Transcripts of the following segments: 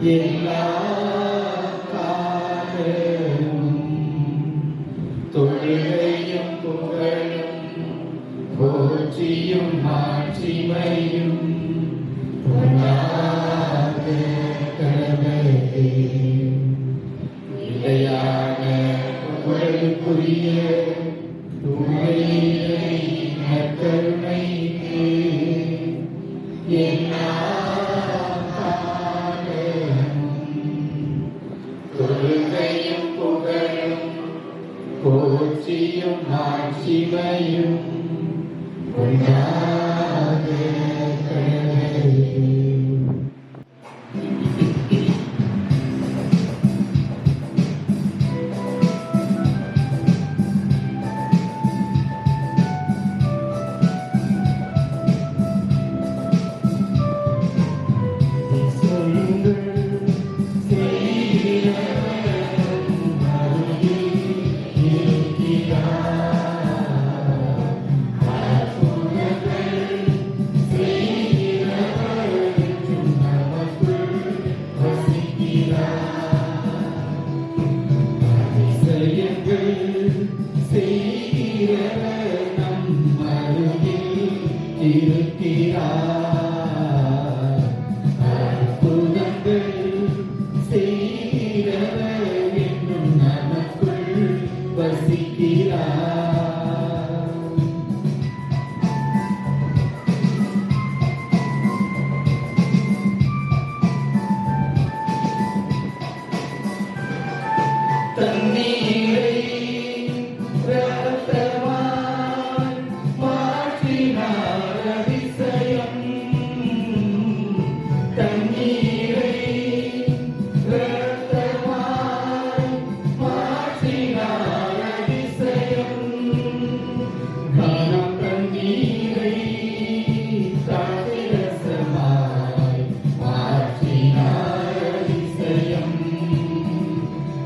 எல்லா காலமும் தொழுகையும் புகழும் போற்றியும் மாட்சிமையும் உண்டாக கடவுளே. நிலையான புகழுக்குரிய தூய்மை நற்கருணைக்கு எல்லா தொழுகையும் புகழும் போற்றியும் மாட்சிமையும் உண்டாக கடவுளே.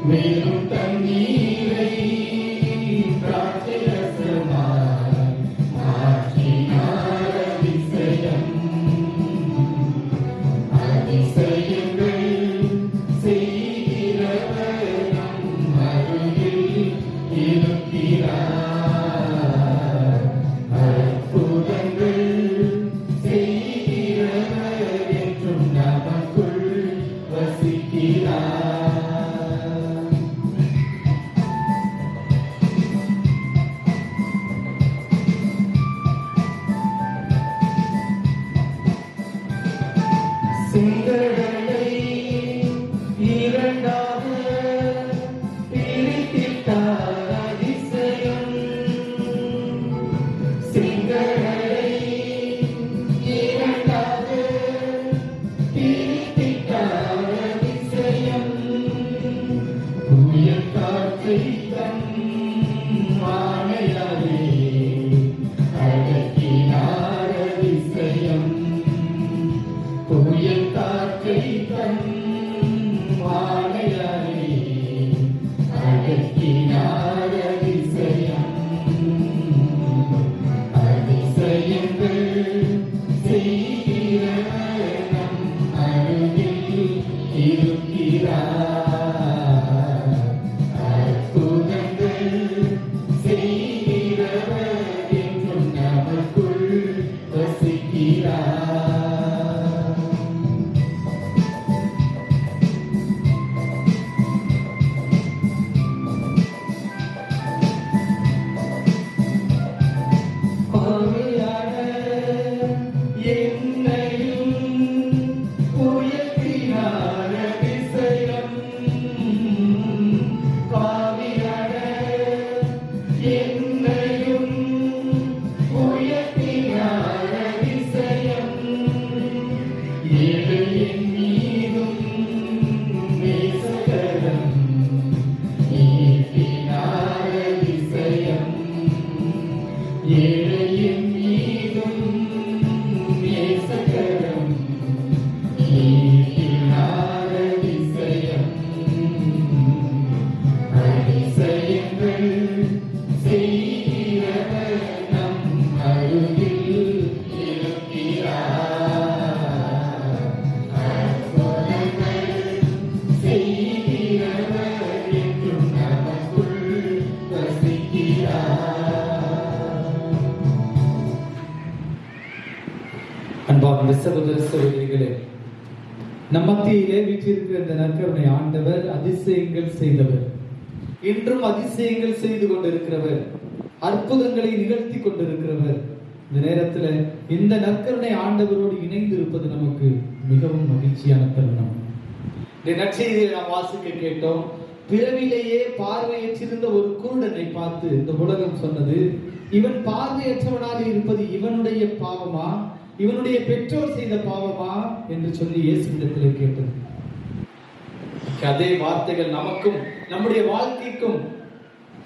மேலும் தண்ணீரை திராட்சைரசமாய் மாற்றினார் அதிசயம். அதிசயங்கள் செய்கிறவர் நம் அருகில் இருக்கிறார். அற்புதங்கள் செய்கிறவர் என்றும் நமக்குள் வசிக்கிறார். சிங்கங்களை இரண்டாக பிரித்திட்டார் அதிசயம். சிங்கங்களை இரண்டாக பிரித்திட்டார் அதிசயம். புயல் காற்றை தன் வானையாலே அடக்கினார் அதிசயம். புயல் காற்றை தன் வானையாலே அடக்கினார் அதிசயம். அதிசயங்கள் செய்கிறவர் நம் அருகில் இருக்கிறார். அற்புதங்கள் செய்கிறவர் என்றும் நமக்குள் வசிக்கிறார். என்னையும் உயர்த்தினார் அதிசயம். சகோதர சகோதரிகளே, நம் மத்தியிலே வீற்றிருக்கிற இந்த நற்கருணை ஆண்டவர் அதிசயங்கள் செய்தவர், இன்றும் அதிசயங்கள் செய்து கொண்டிருக்கிறவர், அற்புதங்களை நிகழ்த்தி கொண்டிருக்கிறவர். இந்த நேரத்துல இந்த நற்கருணை ஆண்டவரோடு இணைந்து இருப்பது நமக்கு மிகவும் மகிழ்ச்சியான தருணம். இந்த நற்செய்தியை நாம் வாசிக்க கேட்டோம். பிறவிலேயே பார்வையற்றிருந்த ஒரு குருடனை பார்த்து இந்த உலகம் சொன்னது, இவன் பார்வையற்றவனாக இருப்பது இவனுடைய பாவமா, இவனுடைய பெற்றோர் செய்த பாவமா என்று சொல்லி இயேசுவிடத்தில் கேட்டது. அதே வார்த்தைகள் நமக்கும் நம்முடைய வாழ்க்கைக்கும்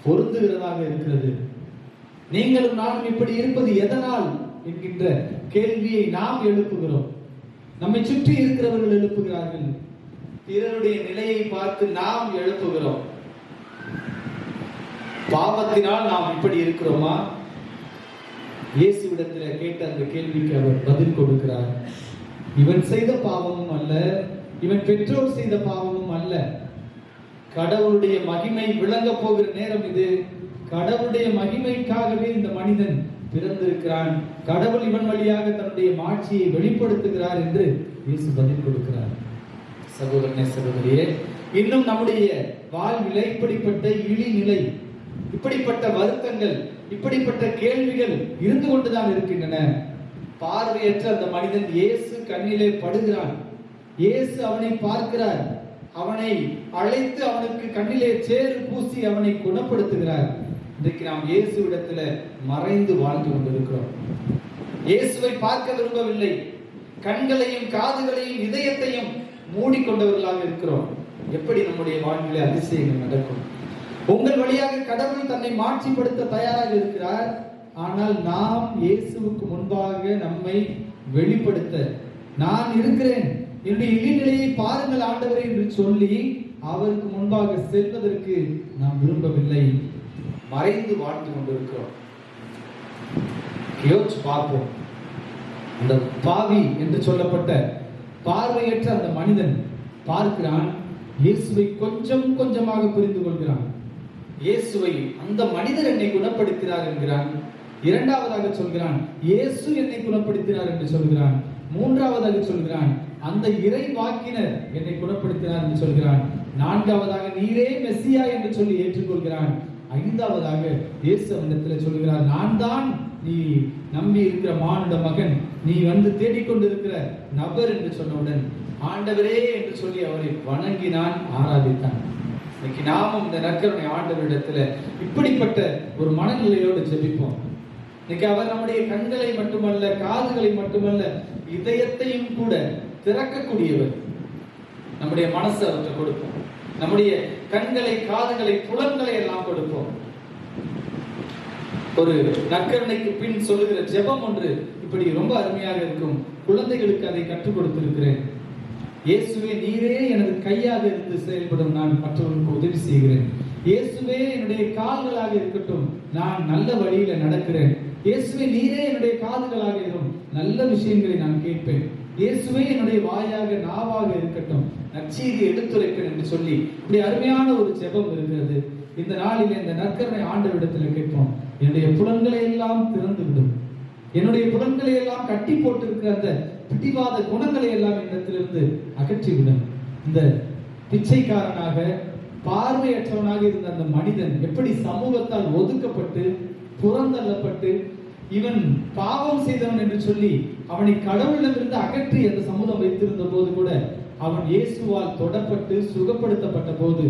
பொருந்துகிறதாக இருக்கிறது. நீங்களும் நானும் இப்படி இருப்பது எதனால் என்கின்ற கேள்வியை நாம் எழுப்புகிறோம். நம்மை சுற்றி இருக்கிறவர்கள் எழுப்புகிறார்கள். பிறருடைய நிலையை பார்த்து நாம் எழுப்புகிறோம். பாவத்தினால் நாம் இப்படி இருக்கிறோமா? இயேசுவிடத்தில் கேட்ட அந்த கேள்விக்கு அவர் பதில் கொடுக்கிறார். இவன் செய்த பாவமும் அல்ல, இவன் பெற்றோர் செய்த பாவமும் அல்ல. கடவுளுடைய மகிமை விளங்க போகிற நேரம் இது. கடவுளுடைய மகிமைக்காகவே இந்த மனிதன் பிறந்திருக்கிறான். கடவுள் இவன் வழியாக தன்னுடைய மாட்சியை வெளிப்படுத்துகிறார் என்று இயேசு பதில் கொடுக்கிறார். சகோதரனே சகோதரியே, இன்னும் நம்முடைய வாழ்வில இப்படிப்பட்ட இழிநிலை, இப்படிப்பட்ட வருத்தங்கள், இப்படிப்பட்ட கேள்விகள் இருந்து கொண்டுதான் இருக்கின்றன. பார்வையற்ற அந்த மனிதன் இயேசு கண்ணிலே படுகிறான். இயேசு அவனை பார்க்கிறார். அவனை அழைத்து அவனுக்கு கண்ணிலே சேறு பூசி அவனை குணப்படுத்துகிறார். இன்றைக்கு நாம் இயேசுவிடத்துல மறைந்து வாழ்ந்து கொண்டிருக்கிறோம். இயேசுவை பார்க்க விரும்பவில்லை. கண்களையும் காதுகளையும் இதயத்தையும் மூடிக்கொண்டவர்களாக இருக்கிறோம். எப்படி நம்முடைய வாழ்விலே அதிசயங்கள் நடக்கும்? உங்கள் வழியாக கடவுள் தன்னை மாற்றிப்படுத்த தயாராக இருக்கிறார். ஆனால் நாம் இயேசுவுக்கு முன்பாக நம்மை வெளிப்படுத்த, நான் இருக்கிறேன், என்னுடைய இழிநிலையை பாருங்கள் ஆண்டவரே என்று சொல்லி அவருக்கு முன்பாக செல்வதற்கு நாம் விரும்பவில்லை. மறைந்து வாழ்ந்து கொண்டிருக்கிறோம். யோசிச்சு பார்ப்போம். அந்த பாவி என்று சொல்லப்பட்ட பார்வையற்ற அந்த மனிதன் பார்க்கிறான். இயேசுவை கொஞ்சம் கொஞ்சமாக புரிந்து கொள்கிறான். இயேசுவை அந்த மனிதர் என்னை குணப்படுத்தினார் என்கிறான். இரண்டாவதாக சொல்கிறான், இயேசு என்னை குணப்படுத்தினார் என்று சொல்கிறான். மூன்றாவதாக சொல்கிறான், அந்த இறை வாக்கினர் என்னை குணப்படுத்தினார் என்று சொல்கிறான். நான்காவதாக நீரே மெசியா என்று சொல்லி ஏற்றுக்கொள்கிறான். ஐந்தாவதாக இயேசு அவனிடத்தில் சொல்கிறார், நான் தான் நீ நம்பி இருக்கிற மானுட மகன், நீ வந்து தேடிக்கொண்டிருக்கிற நபர் என்று சொன்னவுடன் ஆண்டவரே என்று சொல்லி அவரை வணங்கினான், ஆராதித்தான். இன்னைக்கு நாமும் இந்த நற்கருணை ஆண்டவரிடத்துல இப்படிப்பட்ட ஒரு மனநிலையோடு ஜெபிப்போம். இன்னைக்கு அவர் நம்முடைய கண்களை மட்டுமல்ல, காதுகளை மட்டுமல்ல, இதயத்தையும் கூட திறக்கக்கூடியவர். நம்முடைய மனசை அவற்றை கொடுப்போம். நம்முடைய கண்களை, காதுகளை, புலன்களை எல்லாம் கொடுப்போம். ஒரு நற்கருணைக்கு பின் சொல்லுகிற ஜெபம் ஒன்று இப்படி ரொம்ப அருமையாக இருக்கும். குழந்தைகளுக்கு அதை கற்றுக் கொடுத்திருக்கிறேன். இயேசுவே நீரே எனது கையாக இருந்து செயல்படும், நான் மற்றவர்களுக்கு உதவி செய்கிறேன். இயேசுவே என்னுடைய கால்களாக இருக்கட்டும், நான் நல்ல வழியில நடக்கிறேன். இயேசுவே நீரே என்னுடைய காதுகளாக இருக்கும், நல்ல விஷயங்களை நான் கேட்பேன். இயேசுவே என்னுடைய வாயாக, நாவாக இருக்கட்டும், நற்செய்தி எடுத்துரைப்பேன் என்று சொல்லி இப்படி அருமையான ஒரு ஜெபம் இருக்கிறது. இந்த நாளில் இந்த நற்கருணை ஆண்டவரிடத்தில் கேட்போம். என்னுடைய புலன்களை எல்லாம் திறந்து விடும், என்னுடைய புலன்களை எல்லாம் கட்டி போட்டிருக்கிற அந்த பிடிவாத குணங்களை எல்லாம் இடத்திலிருந்து அகற்றிவிடும். இந்த பிச்சைக்காரனாக, பார்வையற்றவனாக இருந்த அந்த மனிதன் எப்படி சமூகத்தால் ஒதுக்கப்பட்டு புறந்தள்ளப்பட்டு இவன் பாவம் செய்தவன் என்று சொல்லி அவனை கடவுளிடமிருந்து அகற்றி அந்த சமூகம் வைத்திருந்த போது கூட அவன் இயேசுவால் தொடப்பட்டு சுகப்படுத்தப்பட்ட போது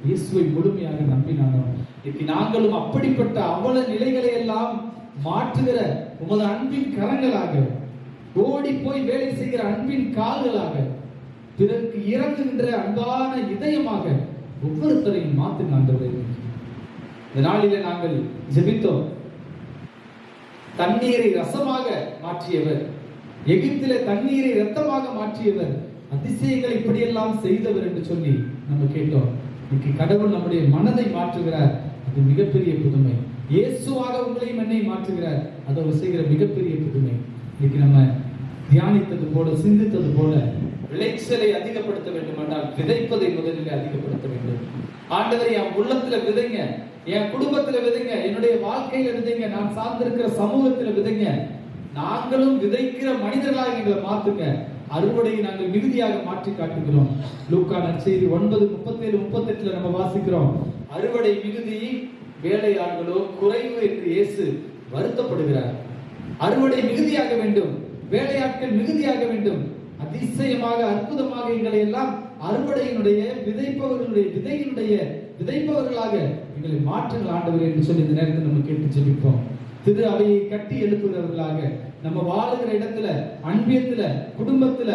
இயேசுவை முழுமையாக நம்பினானோ. இன்னைக்கு நாங்களும் அப்படிப்பட்ட அவல நிலைகளை எல்லாம் மாற்றுகிற உமது அன்பின் கரங்களாக, ஓடி போய் வேலை செய்கிற அன்பின் கால்களாக, பிறருக்கு இறங்குகின்ற அன்பான இதயமாக ஒவ்வொருத்தரையும் மாற்றுங்க ஆண்டவரே. இந்த நாளிலே நாங்கள் ஜெபித்தோம். தண்ணீரை ரசமாக மாற்றியவர், எகிப்திலே தண்ணீரை இரத்தமாக மாற்றியவர், அதிசயங்களை இப்படியெல்லாம் செய்தவர் என்று சொல்லி நம்ம கேட்டோம். இன்னைக்கு கடவுள் நம்முடைய மனதை மாற்றுகிறார், அது மிகப்பெரிய புதுமை. இயேசுவாக உங்களையும் என்னை மாற்றுகிறார், அது அவர் செய்கிற மிகப்பெரிய புதுமை. இன்னைக்கு நம்ம தியானித்தது போல, சிந்தித்தது போல, விளைச்சலை அதிகப்படுத்த வேண்டும் என்றால் விதைப்பதை முதலில் அதிகப்படுத்த வேண்டும். ஆண்டவரை என் உள்ளத்துல விதைங்க, என் குடும்பத்துல விதைங்க, என்னுடைய வாழ்க்கையில விதைங்க, நான் சார்ந்திருக்கிற சமூகத்துல விதைங்க. நாங்களும் விதைக்கிற மனிதர்களாக எங்களை மாத்துங்க. அறுவடையை நாங்கள் மிகுதியாக மாற்றி காட்டுகிறோம். லூக்கா நற்செய்தி 9:37-38 நம்ம வாசிக்கிறோம். அறுவடை மிகுதி, வேலையாட்களோ குறைவு என்று இயேசு வருத்தப்படுகிறார். அறுவடை மிகுதியாக வேண்டும், வேலையாட்கள் மிகுதியாக வேண்டும். அதிசயமாக அற்புதமாக எங்களை எல்லாம் அறுவடையினுடைய விதைப்பவர்களாக எங்களை மாற்றுங்கள் ஆண்டவரே என்று சொல்லி இந்த நேரத்தில் நம்ம கேட்டு ஜெபிப்போம். திரு அவையை கட்டி எழுப்புகிறவர்களாக, நம்ம வாழுகிற இடத்துல, அன்பியத்துல, குடும்பத்துல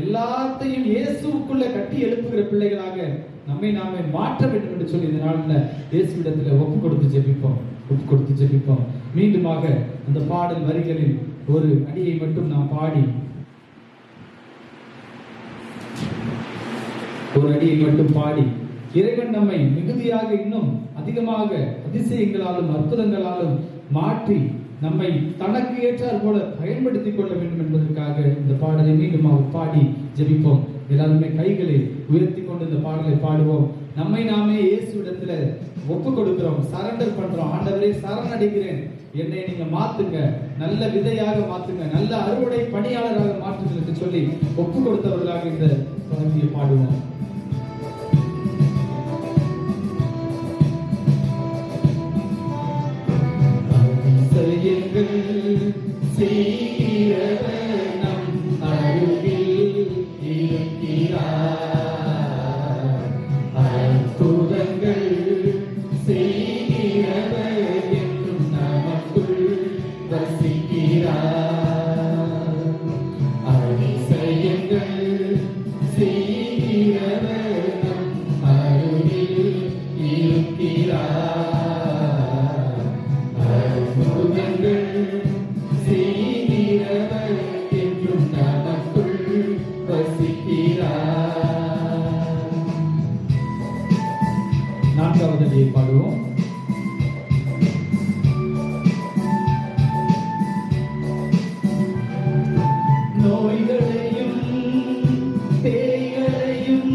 எல்லாத்தையும் இயேசுவுக்குள்ள கட்டி எழுப்புகிற பிள்ளைகளாக நம்மை நாமே மாற்ற வேண்டும் என்று சொல்லி இந்த நாள்ல இயேசுவிடத்துல ஒப்பு கொடுத்து ஜெபிப்போம். மீண்டுமாக அந்த பாடல் வரிகளில் ஒரு அடியை மட்டும் நாம் பாடி, இறைவன் நம்மை மிகுதியாக இன்னும் அதிகமாக அதிசயங்களாலும் அற்புதங்களாலும் மாற்றி நம்மை தனக்கு ஏற்றார் போல பயன்படுத்திக் கொள்ள வேண்டும் என்பதற்காக இந்த பாடலை மீண்டும் பாடி ஜெபிப்போம். எல்லாருமே கைகளை உயர்த்தி கொண்டு இந்த பாடலை பாடுவோம். நம்மை நாமே இயேசுவிடத்துல ஒப்பு கொடுக்கிறோம், சரண்டர் பண்றோம். ஆண்டவரே, சரணடைகிறேன், என்னை நீங்க மாத்துங்க, நல்ல விதையாக மாத்துங்க, நல்ல அறுவடை பணியாளராக மாற்றுங்க என்று சொல்லி ஒப்பு கொடுத்தவர்களாக இந்த பகுதியை பாடுவோம். செய்கிறவர் நம் அருகில் இருக்கிறார். அற்புதங்கள் செய்கிறவர் என்றும் நமக்குள் வசிக்கிறார். அதிசயங்கள் செய்கிறவர் நம் அருகில் இருக்கிறார். அற்புதங்கள் செய்கிறவர் என்றும் நமக்குள் வசிக்கிறார். நான்காவது அடியை பாடுவோம். நோய்களையும் பேய்களையும்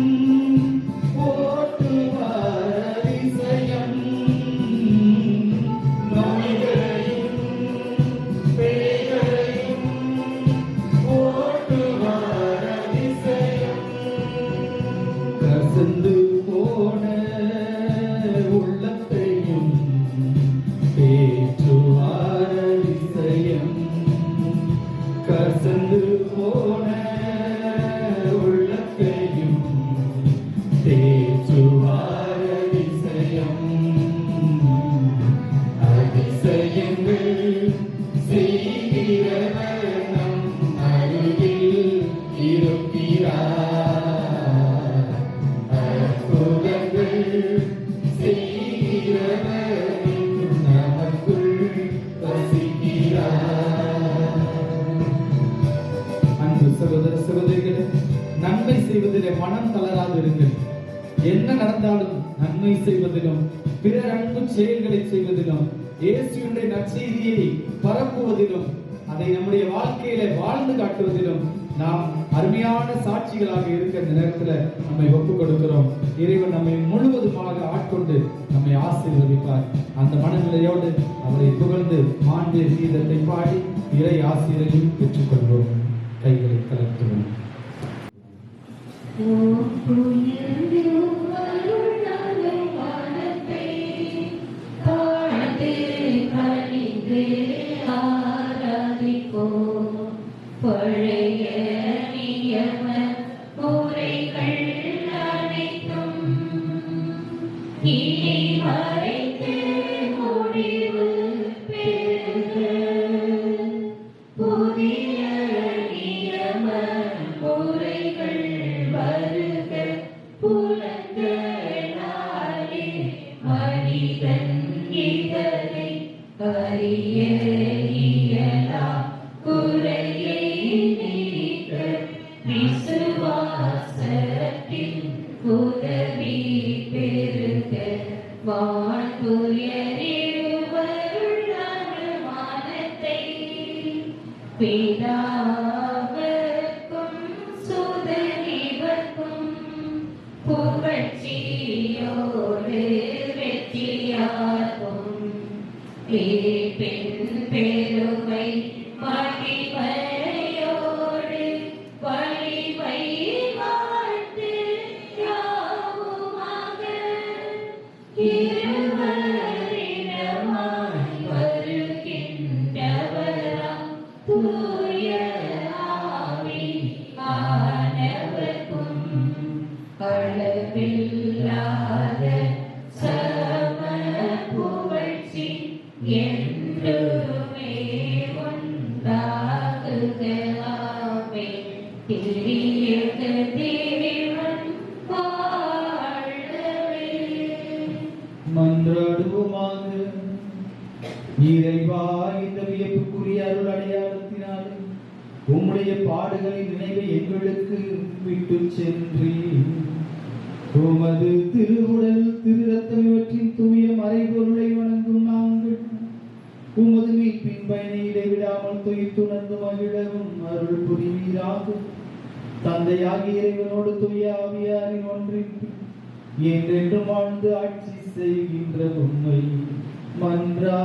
ஓட்டுவார் அதிசயம். நோய்களையும் பேய்களையும் ஓட்டுவார் அதிசயம். கசந்து போன உள்ளத்தையும் தேற்றுவார் அதிசயம். கசந்து போன உள்ளத்தையும் தேற்றுவார் அதிசயம். அதிசயங்கள் செய்கிறவர் நம் அருகில் இருக்கிறார். அற்புதங்கள் செய்கிறவர் என்றும் நமக்குள் வசிக்கிறார். அன்பு சகோதர சகோதரிகளே, நன்மை செய்வதிலே மனம் தளராது இருங்கள். என்ன நடந்தாலும் நன்மை செய்வதிலும், பிறர் அன்பு செயல்களை செய்வதிலும், இயேசுவினுடைய நற்செய்தியை பரப்புவதிலும், அதை நம்முடைய வாழ்க்கையில வாழ்ந்து காட்டுவதிலும் நாம் அருமையான சாட்சிகளாக இருக்கிற நேரத்துல நம்மை ஒப்பு கொடுக்கிறோம். இறைவன் நம்மை முழுவதுமாக ஆட்கொண்டு நம்மை ஆசீர்வதிப்பார். அந்த மனநிலையோடு அவரை புகழ்ந்து மாண்பு கீதத்தை பாடி இறை ஆசீரையும் பெற்றுக்கொள்வோம். கைகளை கலத்துவோம். பழைய நியம முறைகள் அனைத்தும் இனி மறைத்து முடிவு பெறுக. புதிய நியம முறைகள் வருக. புலங்களாலே மனிதன் இதனை அறிய இயலா. குறையை நீக்க விசுவாசத்தின் உதவி பெருக. வாழ்வுயரிடுவருள் அனுமானத்தை பிதாவர்க்கும் சுதனிவர்க்கும் புகழ்ச்சியோடு வெற்றியாகும். பெருமை மகிழ்ச்சியோடு அளவில்லாத சம புகழ்ச்சி என்றுமே உண்டாகுகலாமே. திரியக தேவன் வாழ்வே. மன்றாடுவோமாக. இறைவா, இந்த வியப்புக்குரிய அருள் அடையாளத்தினாலே உம்முடைய பாடுகளின் நினைவை எங்களுக்கு விட்டு சென்றீர். உமது திருவுடல் திரு ரத்தம் இவற்றின் தூய மறைபொருளை வணங்கும் நாங்கள் உமது மீட்பின் பயனை இடைவிடாமல் துயித்துணர்ந்து மகிழவும் அருள் புரிவீராக. தந்தையாகிய இறைவனோடு தூய ஆவியாரின் ஒன்றிற்கு என்றென்றும் வாழ்ந்து ஆட்சி செய்கின்ற உம்மை மன்றாடுகின்றோம்.